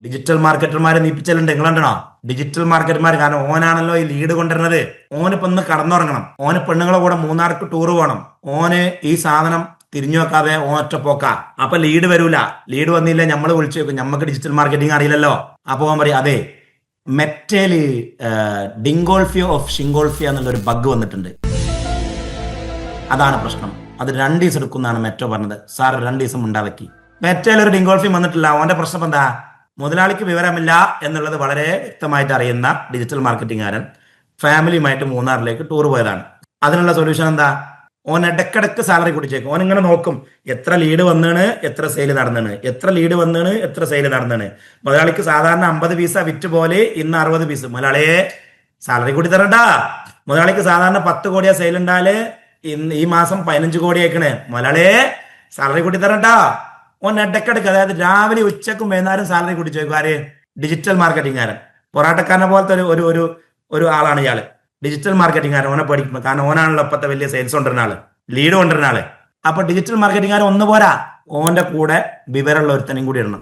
Digital മാർക്കറ്റർമാരെ നീപ്പിച്ചലുണ്ട്. നിങ്ങളുണ്ടോ digital മാർക്കറ്റർമാർ? കാരണം ഓനാണല്ലോ ഈ lead കൊണ്ടുവരുന്നത്. ഓനിപ്പോ ഒന്ന് കടന്നുറങ്ങണം. ഓന് പെണ്ണുങ്ങളെ കൂടെ മൂന്നാർക്ക് ടൂർ പോകണം. ഓന് ഈ സാധനം തിരിഞ്ഞു വെക്കാതെ ഓൻ ഒറ്റ പോക്ക. അപ്പൊ ലീഡ് വരൂല. ലീഡ് വന്നില്ല നമ്മൾ വിളിച്ചു വെക്കും. നമുക്ക് ഡിജിറ്റൽ മാർക്കറ്റിംഗ് അറിയില്ലല്ലോ. അപ്പൊ ഓൻ പറയും അതെ മെറ്റേല് ഡിങ്കോൾഫിയോ ഓഫ് ഷിങ്കോൾഫിയ എന്നുള്ളൊരു ബഗ് വന്നിട്ടുണ്ട്. അതാണ് പ്രശ്നം. അത് 2 ദിവസം എടുക്കുന്നാണ് മെറ്റോ പറഞ്ഞത്. സാർ 2 ദിവസം ഉണ്ടാക്കി. മെറ്റയിൽ ഒരു ഡിങ്കോൾഫി വന്നിട്ടില്ല. ഓന്റെ പ്രശ്നം എന്താ? മുതലാളിക്ക് വിവരമില്ല എന്നുള്ളത് വളരെ വ്യക്തമായിട്ട് അറിയുന്ന ഡിജിറ്റൽ മാർക്കറ്റിംഗുകാരൻ ഫാമിലിയുമായിട്ട് മൂന്നാറിലേക്ക് ടൂർ പോയതാണ്. അതിനുള്ള സൊല്യൂഷൻ എന്താ? ഓൻ ഇടക്കിടക്ക് സാലറി കുടിച്ചേക്കും. ഓൻ ഇങ്ങനെ നോക്കും എത്ര ലീഡ് വന്നാണ്, എത്ര സെയിൽ നടന്നാണ്, എത്ര ലീഡ് വന്നാണ്, എത്ര സെയിൽ നടന്നാണ്. മുതലാളിക്ക് സാധാരണ 50 പീസ വിറ്റ് പോലെ ഇന്ന് 60 പീസ്. മുതലാളിയെ സാലറി കൂടി തരണ്ട. മുതലാളിക്ക് സാധാരണ 10 കോടിയാ സെയിൽ ഉണ്ടാല് ഈ മാസം 15 കോടി ആയിക്കണേ. മുതലാളിയെ സാലറി കൂടി തരണ്ട. ഓൻ ഇടക്കിടക്ക്, അതായത് രാവിലെ ഉച്ചക്കും വൈകുന്നേരം സാലറി കൂടി ചോദിക്കും. ആര്? ഡിജിറ്റൽ മാർക്കറ്റിംഗുകാരൻ. പൊറാട്ടക്കാരനെ പോലത്തെ ഒരു ആളാണ് ഇയാള്. ഡിജിറ്റൽ മാർക്കറ്റിംഗുകാരൻ. ഓനെ പഠിക്കുന്നത്. കാരണം ഓനാണല്ലോ ഇപ്പത്തെ വലിയ സെയിൽസ് കൊണ്ടുവരുന്ന ആള്, ലീഡ് കൊണ്ടുവരുന്ന ആള്. അപ്പൊ ഡിജിറ്റൽ മാർക്കറ്റിംഗുകാരൻ ഒന്ന് പോരാ, ഓന്റെ കൂടെ വിവരമുള്ള ഒരുത്തനെയും കൂടി ഇടണം.